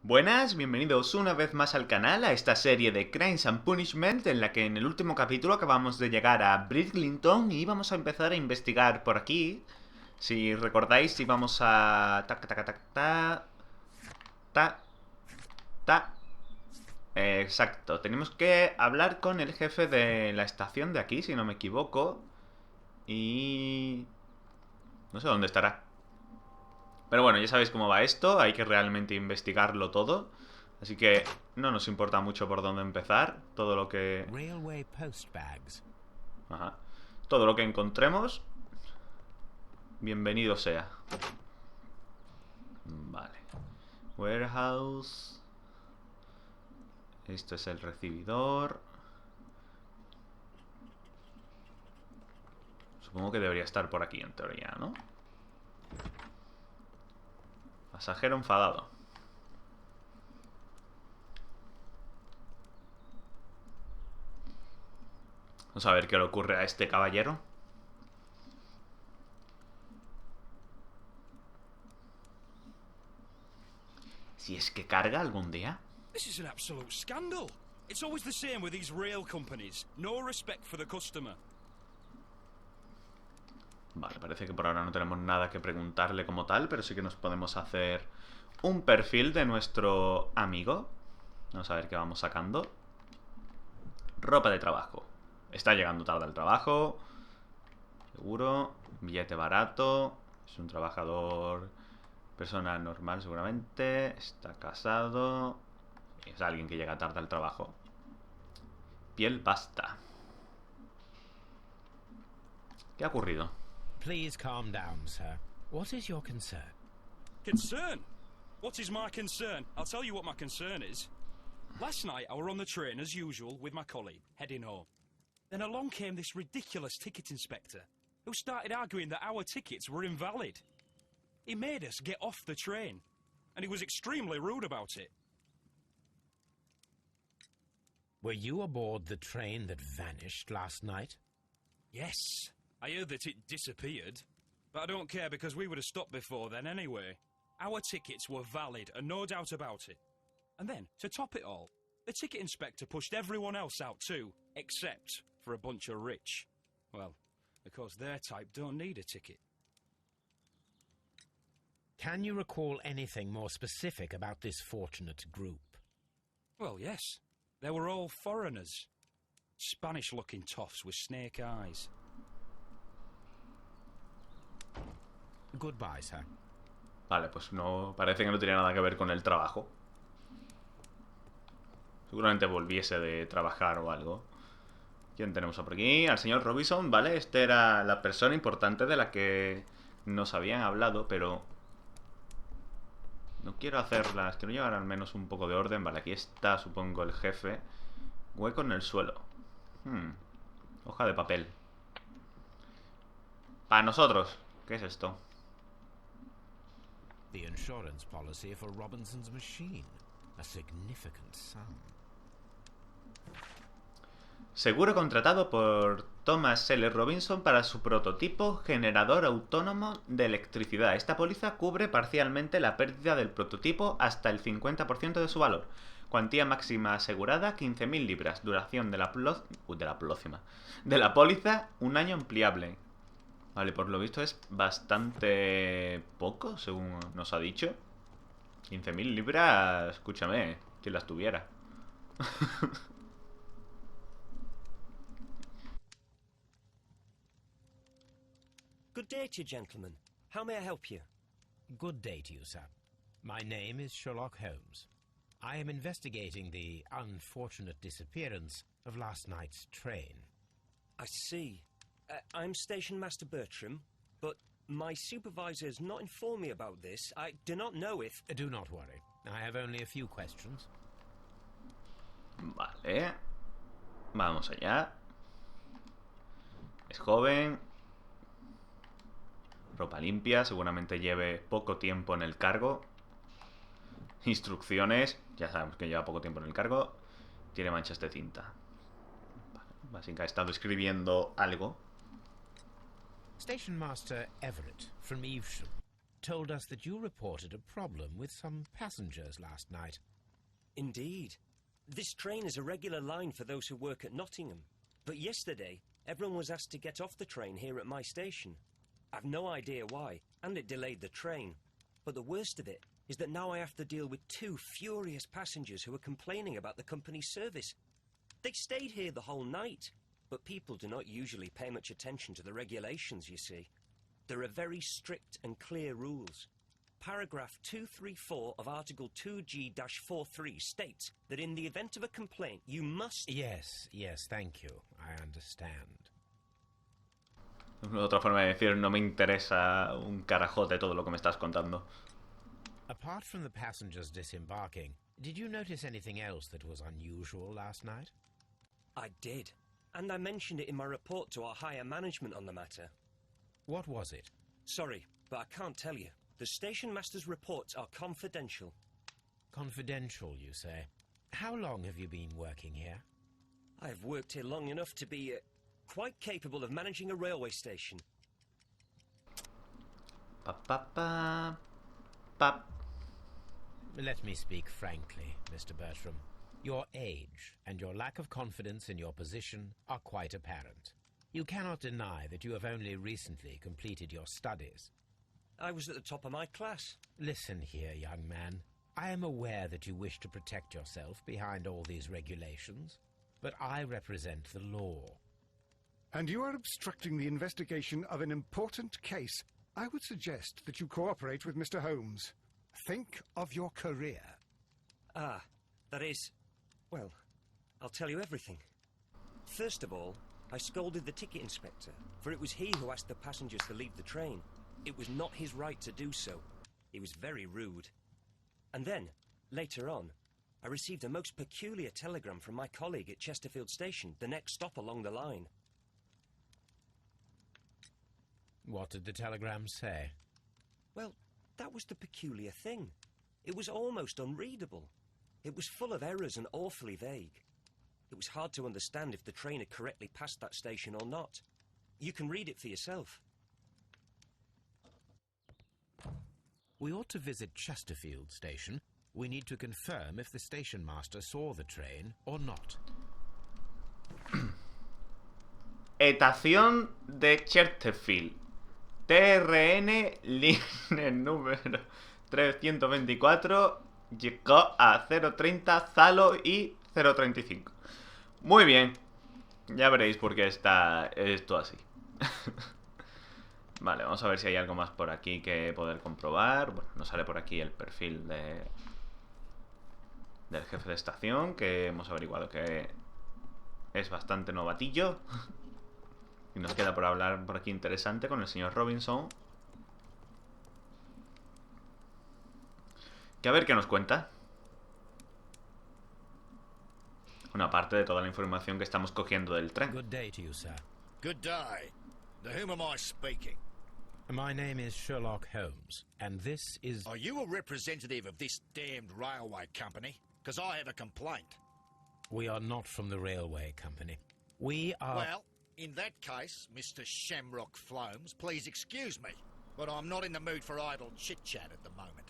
Buenas, bienvenidos una vez más al canal, a esta serie de Crimes and Punishment, en la que en el último capítulo acabamos de llegar a Bridlington y vamos a empezar a investigar por aquí. Si recordáis, íbamos a... Ta, ta, ta, ta, ta, ta, ta. Exacto, tenemos que hablar con el jefe de la estación de aquí, si no me equivoco. Y... no sé dónde estará. Pero bueno, ya sabéis cómo va esto, hay que realmente investigarlo todo. Así que no nos importa mucho por dónde empezar. Todo lo que... Railway post bags. Ajá. Todo lo que encontremos, bienvenido sea. Vale. Warehouse. Esto es el recibidor. Supongo que debería estar por aquí en teoría, ¿no? Pasajero enfadado. Vamos a ver qué le ocurre a este caballero. Si es que carga algún día. This is an absolute scandal. It's always the same with these rail companies. No respect for the customer. Vale, parece que por ahora no tenemos nada que preguntarle como tal, pero sí que nos podemos hacer un perfil de nuestro amigo. Vamos a ver qué vamos sacando. Ropa de trabajo. Está llegando tarde al trabajo. Seguro. Billete barato. Es un trabajador... persona normal seguramente. Está casado. Es alguien que llega tarde al trabajo. Piel basta. ¿Qué ha ocurrido? Please calm down, sir. What is your concern? Concern? What is my concern? I'll tell you what my concern is. Last night I were on the train as usual with my colleague, heading home. Then along came this ridiculous ticket inspector, who started arguing that our tickets were invalid. He made us get off the train, and he was extremely rude about it. Were you aboard the train that vanished last night? Yes, I heard that it disappeared. But I don't care because we would have stopped before then anyway. Our tickets were valid and no doubt about it. And then, to top it all, the ticket inspector pushed everyone else out too, except for a bunch of rich. Well, because their type don't need a ticket. Can you recall anything more specific about this fortunate group? Well, yes. They were all foreigners. Spanish-looking toffs with snake eyes. Goodbye, sir. Vale, pues no... parece que no tiene nada que ver con el trabajo. Seguramente volviese de trabajar o algo. ¿Quién tenemos por aquí? Al señor Robinson, ¿vale? Este era la persona importante de la que nos habían hablado, pero... no quiero hacerlas, quiero llevar al menos un poco de orden. Vale, aquí está, supongo, el jefe. Hueco en el suelo. Hoja de papel. Para nosotros. ¿Qué es esto? The insurance policy for Robinson's machine. A significant sum. Seguro contratado por Thomas L. Robinson para su prototipo generador autónomo de electricidad. Esta póliza cubre parcialmente la pérdida del prototipo hasta el 50% de su valor. Cuantía máxima asegurada 15.000 libras. Duración de la póliza, un año ampliable. Vale, por lo visto es bastante poco, según nos ha dicho. 15.000 libras, escúchame, quien las tuviera. Good day to you, gentlemen. How may I help you? Good day to you, sir. My name is Sherlock Holmes. I am investigating the unfortunate disappearance of last night's train. I see. I'm Station Master Bertram, but my supervisor has not informed me about this. I do not know if... Do not worry. I have only a few questions. Vale. Vamos allá. Es joven. Ropa limpia, seguramente lleve poco tiempo en el cargo. Instrucciones, ya sabemos que lleva poco tiempo en el cargo. Tiene manchas de cinta. Básicamente ha estado escribiendo algo. Station Master Everett from Evesham. told us that you reported a problem with some passengers last night. Indeed. This train is a regular line for those who work at Nottingham. But yesterday, everyone was asked to get off the train here at my station. I've no idea why, and it delayed the train. But the worst of it is that now I have to deal with 2 furious passengers who are complaining about the company's service. They stayed here the whole night, but people do not usually pay much attention to the regulations, you see. There are very strict and clear rules. Paragraph 234 of Article 2G-43 states that in the event of a complaint, you must... Yes, thank you. I understand. Otra forma de decir, no me interesa un carajote todo lo que me estás contando. Apart from the passengers disembarking, did you notice anything else that was unusual last night? I did, and I mentioned it in my report to our higher management on the matter. What was it? Sorry, but I can't tell you. The station master's reports are confidential. Confidential, you say? How long have you been working here? I have worked here long enough to be quite capable of managing a railway station. Let me speak frankly, Mr. Bertram. Your age and your lack of confidence in your position are quite apparent. You cannot deny that you have only recently completed your studies. I was at the top of my class. Listen here, young man. I am aware that you wish to protect yourself behind all these regulations, but I represent the law. And you are obstructing the investigation of an important case. I would suggest that you cooperate with Mr. Holmes. Think of your career. Ah, that is... Well, I'll tell you everything. First of all, I scolded the ticket inspector, for it was he who asked the passengers to leave the train. It was not his right to do so. He was very rude. And then, later on, I received a most peculiar telegram from my colleague at Chesterfield Station, the next stop along the line. What did the telegram say? Well, that was the peculiar thing. It was almost unreadable. It was full of errors and awfully vague. It was hard to understand if the train had correctly passed that station or not. You can read it for yourself. We ought to visit Chesterfield Station. We need to confirm if the station master saw the train or not. Estación de Chesterfield. TRN línea número 324 llegó a 030 Zalo y 035. Muy bien. Ya veréis por qué está esto así. Vale, vamos a ver si hay algo más por aquí que poder comprobar. Bueno, nos sale por aquí el perfil del jefe de estación, que hemos averiguado que es bastante novatillo. Y nos queda por hablar por aquí interesante con el señor Robinson. Que a ver qué nos cuenta. Una parte de toda la información que estamos cogiendo del tren. Good day to you, sir. Good day. To whom am I speaking? My name is Sherlock Holmes, and this is... Are you a representative of this damned railway company? Because I have a complaint. We are not from the railway company. We are... Well, in that case, Mr. Shamrock Flomes, please excuse me, but I'm not in the mood for idle chit-chat at the moment.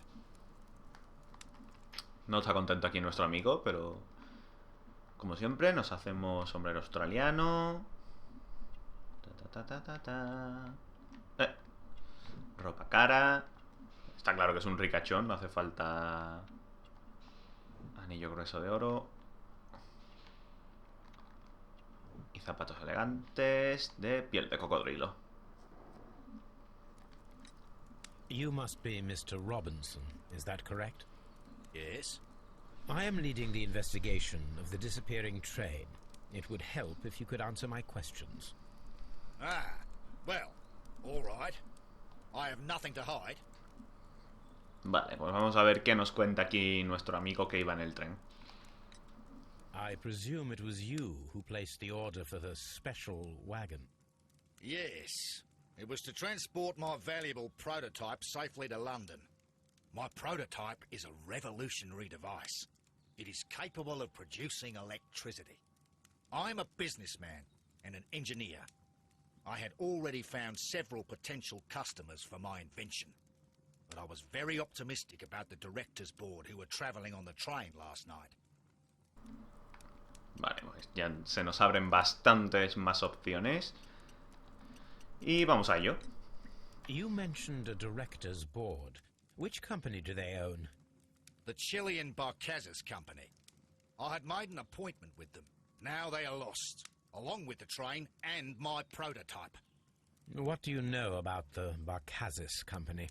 No está contento aquí nuestro amigo, pero... Como siempre, nos hacemos sombrero australiano. Ropa cara. Está claro que es un ricachón, no hace falta anillo grueso de oro. Y zapatos elegantes de piel de cocodrilo. You must be Mr. Robinson, is that correct? Yes? I am leading the investigation of the disappearing train. It would help if you could answer my questions. Ah, well, all right. I have nothing to hide. Vale, pues vamos a ver qué nos cuenta aquí nuestro amigo que iba en el tren. I presume it was you who placed the order for the special wagon. Yes. It was to transport my valuable prototype safely to London. My prototype is a revolutionary device. It is capable of producing electricity. I'm a businessman and an engineer. I had already found several potential customers for my invention. but I was very optimistic about the directors' board who were travelling on the train last night. Vale, pues ya se nos abren bastantes más opciones. Y vamos a ello. You mentioned a director's board. Which company do they own? The Chilean Barcazas Company. I had made an appointment with them. Now they are lost, along with the train and my prototype. What do you know about the Barcazas Company?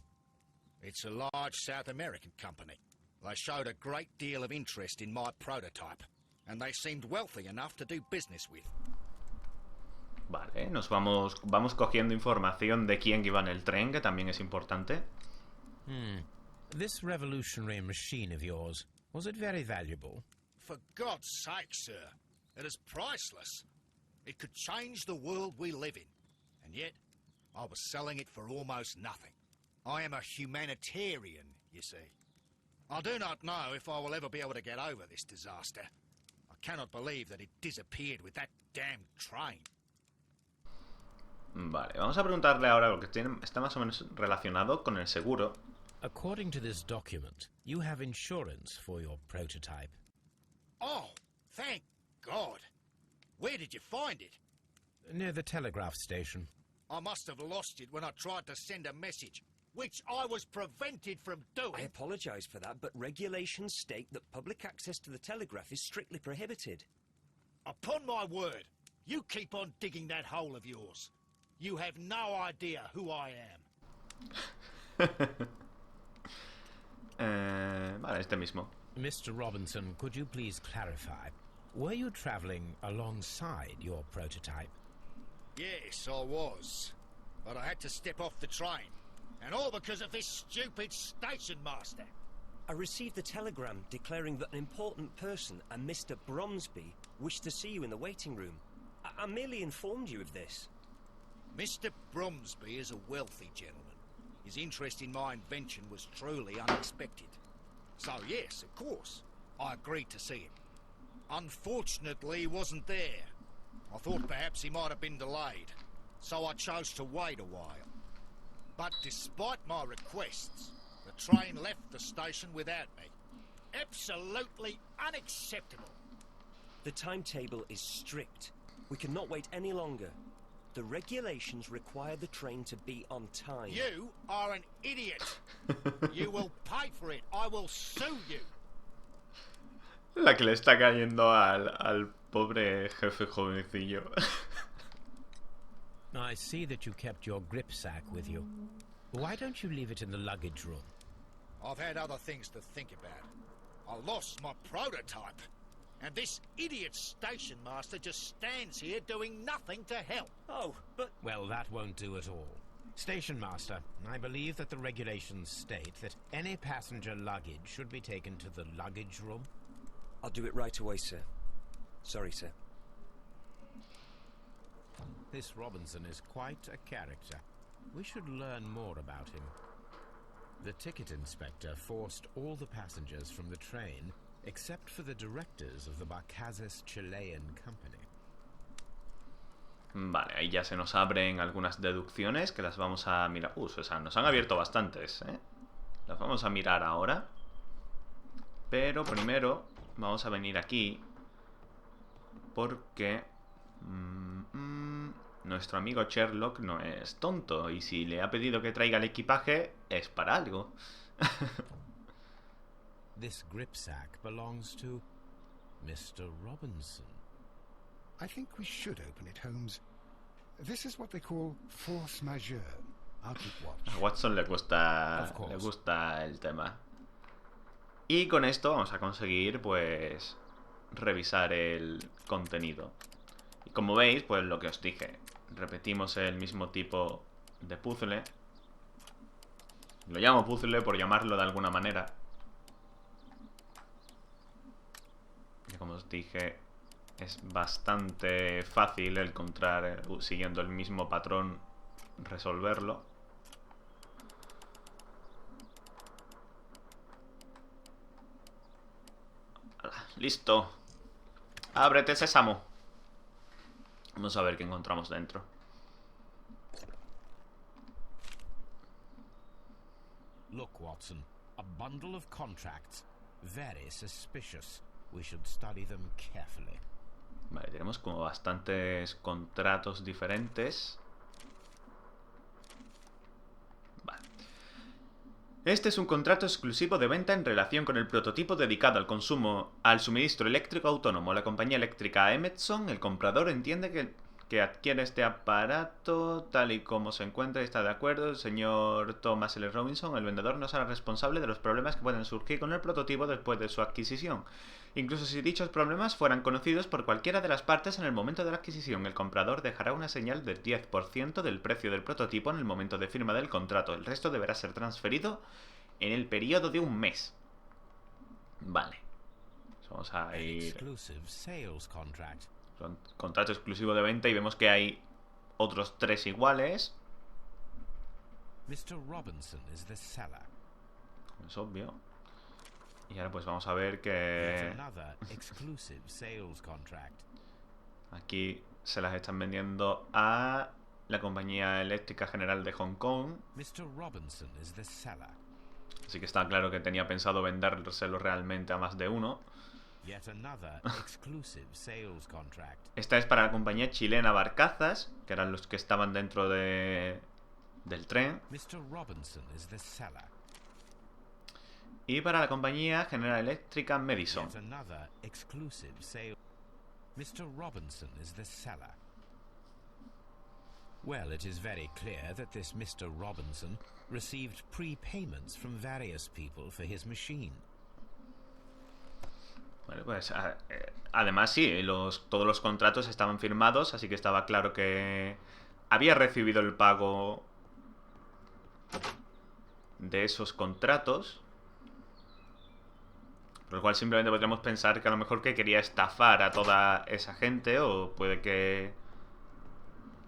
It's a large South American company. They showed a great deal of interest in my prototype, and they seemed wealthy enough to do business with. Vale, vamos cogiendo información de quién iba en el tren, que también es importante. This revolutionary machine of yours, was it very valuable? For God's sake, sir, it is priceless. It could change the world we live in, and yet I was selling it for almost nothing. I am a humanitarian, you see. I do not know if I will ever be able to get over this disaster. I cannot believe that it disappeared with that damned train. Vale, vamos a preguntarle ahora lo que está más o menos relacionado con el seguro. According to this document, you have insurance for your prototype. Oh, thank God. Where did you find it? Near the telegraph station. I must have lost it when I tried to send a message, which I was prevented from doing. I apologise for that, but regulations state that public access to the telegraph is strictly prohibited. Upon my word, you keep on digging that hole of yours. You have no idea who I am. Vale, este mismo. Mr. Robinson, could you please clarify? Were you travelling alongside your prototype? Yes, I was. But I had to step off the train. And all because of this stupid station master. I received a telegram declaring that an important person, a Mr. Bromsby, wished to see you in the waiting room. I merely informed you of this. Mr. Bromsby is a wealthy gentleman. His interest in my invention was truly unexpected. So yes, of course, I agreed to see him. Unfortunately, he wasn't there. I thought perhaps he might have been delayed, so I chose to wait a while. But despite my requests, the train left the station without me. Absolutely unacceptable. The timetable is strict. We cannot wait any longer. The regulations require the train to be on time. You are an idiot. You will pay for it. I will sue you. La que le está cayendo al pobre jefe jovencillo. I see that you kept your grip sack with you. Why don't you leave it in the luggage room? I've had other things to think about. I lost my prototype. And this idiot station master just stands here doing nothing to help. Oh, but... Well, that won't do at all. Station master, I believe that the regulations state that any passenger luggage should be taken to the luggage room. I'll do it right away, sir. Sorry, sir. This Robinson is quite a character. We should learn more about him. The ticket inspector forced all the passengers from the train except for the directors of the Barcazas Chilean Company. Vale, ahí ya se nos abren algunas deducciones que las vamos a mirar. O sea, nos han abierto bastantes, ¿eh? Las vamos a mirar ahora. Pero primero vamos a venir aquí porque nuestro amigo Sherlock no es tonto. Y si le ha pedido que traiga el equipaje, es para algo. This grip sack belongs to Mr. Robinson. I think we should open it, Holmes. This is what they call force majeure. I'll keep watch. A Watson le gusta el tema. Y con esto vamos a conseguir, pues, revisar el contenido. Y como veis, pues lo que os dije, repetimos el mismo tipo de puzzle. Lo llamo puzzle por llamarlo de alguna manera. Y como os dije, es bastante fácil encontrar, siguiendo el mismo patrón, resolverlo. Listo. Ábrete, sésamo. Vamos a ver qué encontramos dentro. Look, Watson, a bundle of contracts. Very suspicious. We should study them carefully. Vale, tenemos como bastantes contratos diferentes. Vale. Este es un contrato exclusivo de venta en relación con el prototipo dedicado al suministro eléctrico autónomo. La compañía eléctrica Emerson, el comprador, entiende que adquiere este aparato tal y como se encuentra y está de acuerdo. El señor Thomas L. Robinson, el vendedor, no será responsable de los problemas que pueden surgir con el prototipo después de su adquisición, incluso si dichos problemas fueran conocidos por cualquiera de las partes en el momento de la adquisición. El comprador dejará una señal del 10% del precio del prototipo en el momento de firma del contrato. El resto deberá ser transferido en el periodo de un mes. Vale. Vamos a ir... Exclusive sales contract. Contrato exclusivo de venta y vemos que hay otros 3 iguales. Mr. Robinson is the seller. Es obvio. Y ahora pues vamos a ver que... Exclusive sales contract. Aquí se las están vendiendo a la compañía eléctrica general de Hong Kong. Mr. Robinson is the seller. Así que está claro que tenía pensado vendérselo realmente a más de uno. Yet another exclusive sales contract. Esta es para la compañía chilena Barcazas, que eran los que estaban dentro del tren. Mr. Robinson is the seller. Y para la compañía General Electric Madison. Yet another exclusive sale. Mr. Robinson is the seller. Well, it is very clear that this Mr. Robinson received prepayments from various people for his machine. Bueno, pues además sí, todos los contratos estaban firmados, así que estaba claro que había recibido el pago de esos contratos. Por lo cual simplemente podríamos pensar que a lo mejor que quería estafar a toda esa gente, o puede que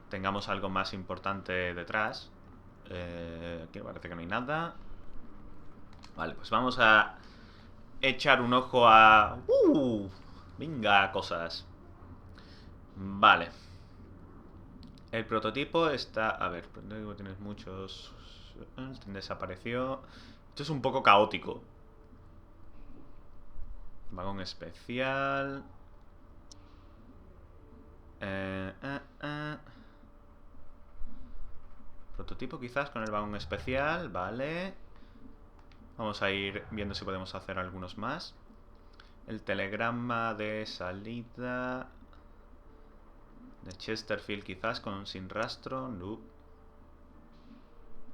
tengamos algo más importante detrás. Aquí parece que no hay nada. Vale, pues vamos a echar un ojo a... venga, cosas. Vale. El prototipo está... A ver, tienes muchos... Desapareció. Esto es un poco caótico. Vagón especial. Prototipo quizás con el vagón especial. Vale. Vamos a ir viendo si podemos hacer algunos más. El telegrama de salida de Chesterfield quizás con sin rastro. No.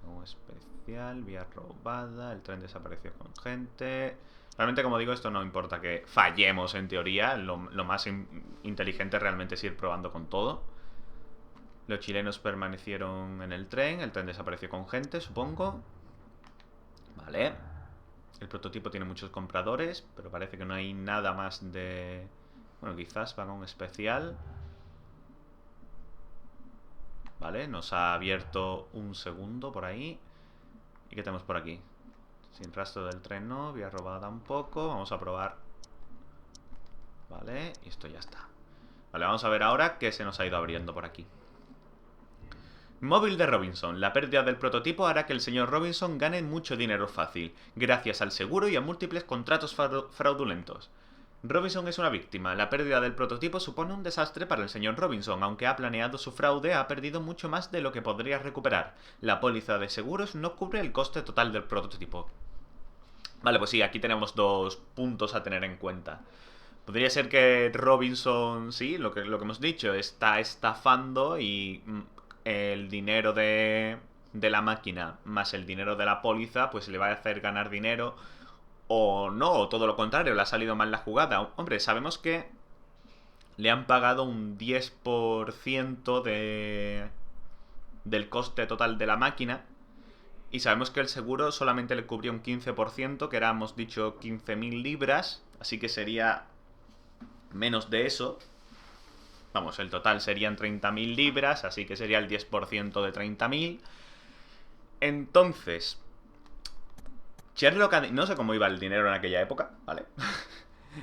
Vagón especial. Vía robada. El tren desapareció con gente. Realmente, como digo, esto no importa que fallemos en teoría. Lo más inteligente realmente es ir probando con todo. Los chilenos permanecieron en el tren desapareció con gente, supongo. Vale. El prototipo tiene muchos compradores, pero parece que no hay nada más de... Bueno, quizás vagón especial. Vale, nos ha abierto un segundo por ahí. ¿Y qué tenemos por aquí? Sin rastro del tren no, vía robada un poco. Vamos a probar. Vale, y esto ya está. Vale, vamos a ver ahora qué se nos ha ido abriendo por aquí. Móvil de Robinson. La pérdida del prototipo hará que el señor Robinson gane mucho dinero fácil, gracias al seguro y a múltiples contratos fraudulentos. Robinson es una víctima. La pérdida del prototipo supone un desastre para el señor Robinson. Aunque ha planeado su fraude, ha perdido mucho más de lo que podría recuperar. La póliza de seguros no cubre el coste total del prototipo. Vale, pues sí, aquí tenemos 2 puntos a tener en cuenta. Podría ser que Robinson, sí, lo que hemos dicho, está estafando y el dinero de la máquina más el dinero de la póliza pues le va a hacer ganar dinero, o no, o todo lo contrario, le ha salido mal la jugada. Hombre, sabemos que le han pagado un 10% del coste total de la máquina, y sabemos que el seguro solamente le cubrió un 15%, que era, hemos dicho, 15.000 libras, así que sería menos de eso. Vamos, el total serían 30.000 libras, así que sería el 10% de 30.000. Entonces, Sherlock, no sé cómo iba el dinero en aquella época, ¿vale?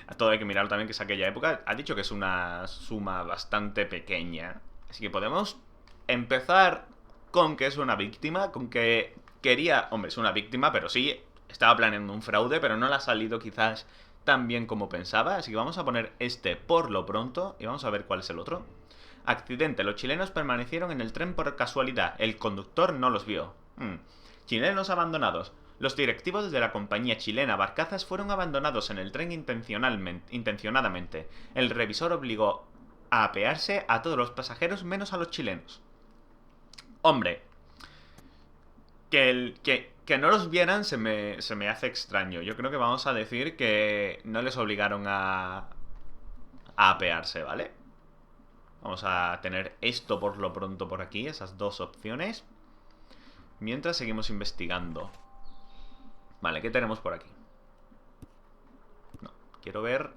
A todo hay que mirarlo también, que es aquella época. Ha dicho que es una suma bastante pequeña. Así que podemos empezar con que es una víctima, con que quería... Hombre, es una víctima, pero sí, estaba planeando un fraude, pero no le ha salido quizás tan bien como pensaba. Así que vamos a poner este por lo pronto y vamos a ver cuál es el otro. Accidente. Los chilenos permanecieron en el tren por casualidad. El conductor no los vio. Chilenos abandonados. Los directivos de la compañía chilena Barcazas fueron abandonados en el tren intencionadamente. El revisor obligó a apearse a todos los pasajeros menos a los chilenos. Hombre, que no los vieran se me hace extraño. Yo creo que vamos a decir que no les obligaron a apearse, ¿vale? Vamos a tener esto por lo pronto por aquí, esas dos opciones. Mientras seguimos investigando. Vale, ¿qué tenemos por aquí? No, quiero ver.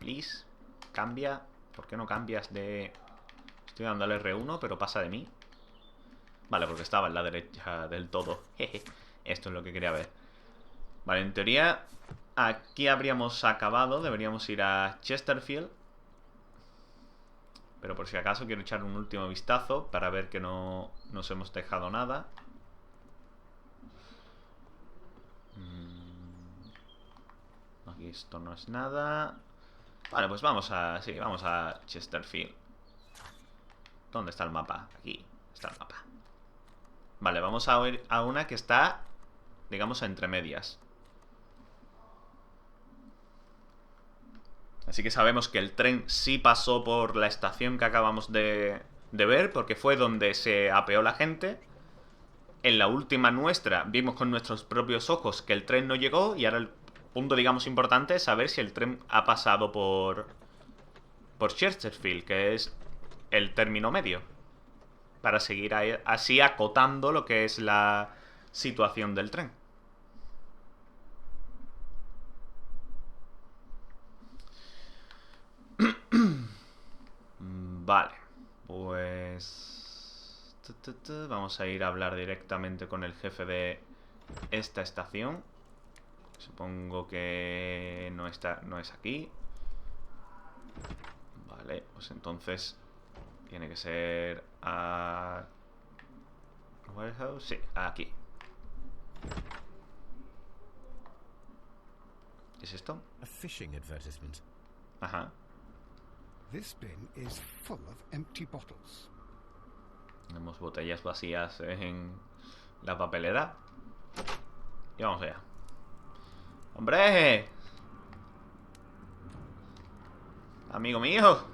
Please, cambia. ¿Por qué no cambias de...? Estoy dando al R1, pero pasa de mí. Vale, porque estaba en la derecha del todo. Jeje. Esto es lo que quería ver. Vale, en teoría aquí habríamos acabado. Deberíamos ir a Chesterfield. Pero por si acaso quiero echar un último vistazo para ver que no nos hemos dejado nada. Aquí esto no es nada. Vale, pues vamos a... Sí, vamos a Chesterfield. ¿Dónde está el mapa? Aquí está el mapa. Vale, vamos a ir a una que está, digamos, entre medias. Así que sabemos que el tren sí pasó por la estación que acabamos de ver, porque fue donde se apeó la gente. En la última nuestra vimos con nuestros propios ojos que el tren no llegó. Y ahora el punto, digamos, importante es saber si el tren ha pasado por Chesterfield, que es el término medio, para seguir así acotando lo que es la situación del tren. Vale, pues... Vamos a ir a hablar directamente con el jefe de esta estación. Supongo que no es aquí. Vale, pues entonces tiene que ser a... Warehouse, sí, aquí. ¿Qué es esto? A fishing advertisement. Ajá. This bin is full of empty bottles. Tenemos botellas vacías en la papelera. Y vamos allá. ¡Hombre! Amigo mío,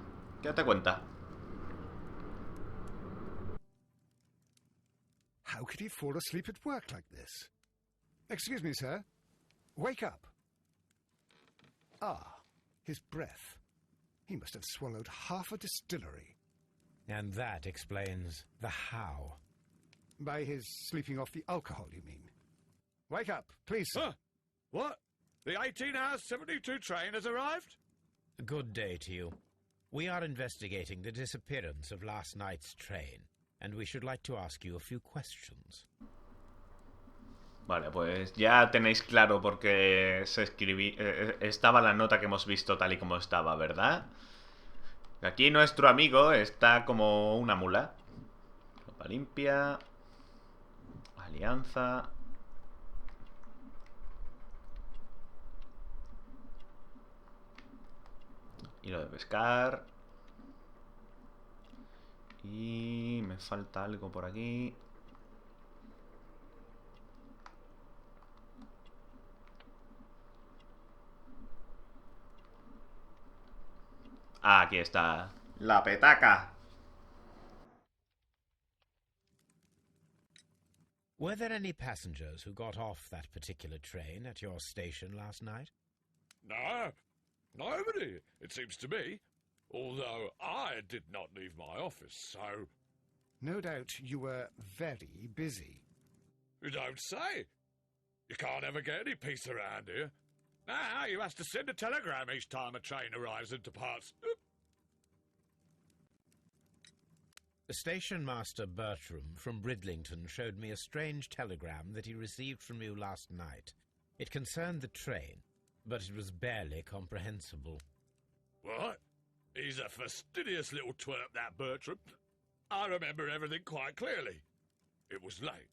¿qué te cuenta? How could he fall asleep at work like this? Excuse me, sir. Wake up. Ah, his breath. He must have swallowed half a distillery. And that explains the how. By his sleeping off the alcohol, you mean? Wake up, please, sir. Huh? What? The 18-hour 72 train has arrived? Good day to you. We are investigating the disappearance of last night's train, and we should like to ask you a few questions. Vale, pues ya tenéis claro por qué estaba la nota que hemos visto tal y como estaba, ¿verdad? Aquí nuestro amigo está como una mula. Ropa limpia. Alianza. Hilo de pescar. Y me falta algo por aquí. Ah, aquí está. La petaca. Were there any passengers who got off that particular train at your station last night? No, nobody, it seems to me. Although I did not leave my office, so... No doubt you were very busy. You don't say. You can't ever get any peace around here. Now you have to send a telegram each time a train arrives and departs. Station Master Bertram from Bridlington showed me a strange telegram that he received from you last night. It concerned the train, but it was barely comprehensible. What? He's a fastidious little twerp, that Bertram. I remember everything quite clearly. It was late,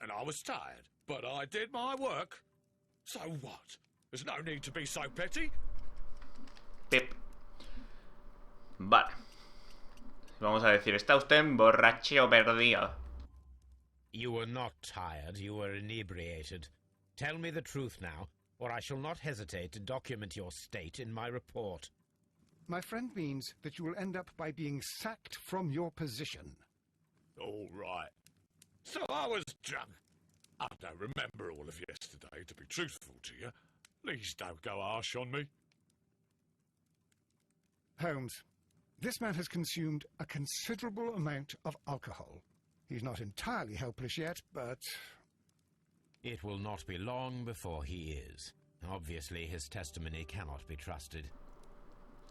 and I was tired, but I did my work. So what? There's no need to be so petty. Pip. Vale. Vamos a decir, está usted borracho perdido. You were not tired, you were inebriated. Tell me the truth now, or I shall not hesitate to document your state in my report. My friend means that you will end up by being sacked from your position. All right. So I was drunk. I don't remember all of yesterday, to be truthful to you. Please don't go harsh on me. Holmes, this man has consumed a considerable amount of alcohol. He's not entirely helpless yet, but... It will not be long before he is. Obviously, his testimony cannot be trusted.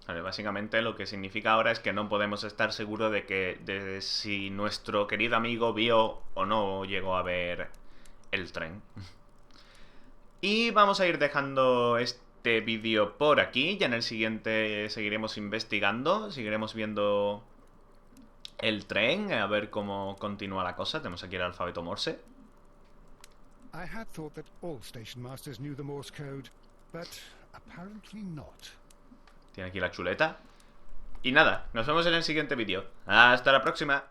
Vale, básicamente lo que significa ahora es que no podemos estar seguros de si nuestro querido amigo vio o no llegó a ver el tren. Y vamos a ir dejando este vídeo por aquí. Ya en el siguiente seguiremos investigando, seguiremos viendo el tren, a ver cómo continúa la cosa. Tenemos aquí el alfabeto Morse. I had thought that all station masters knew the Morse code, but apparently not. Tiene aquí la chuleta. Y nada, nos vemos en el siguiente vídeo. ¡Hasta la próxima!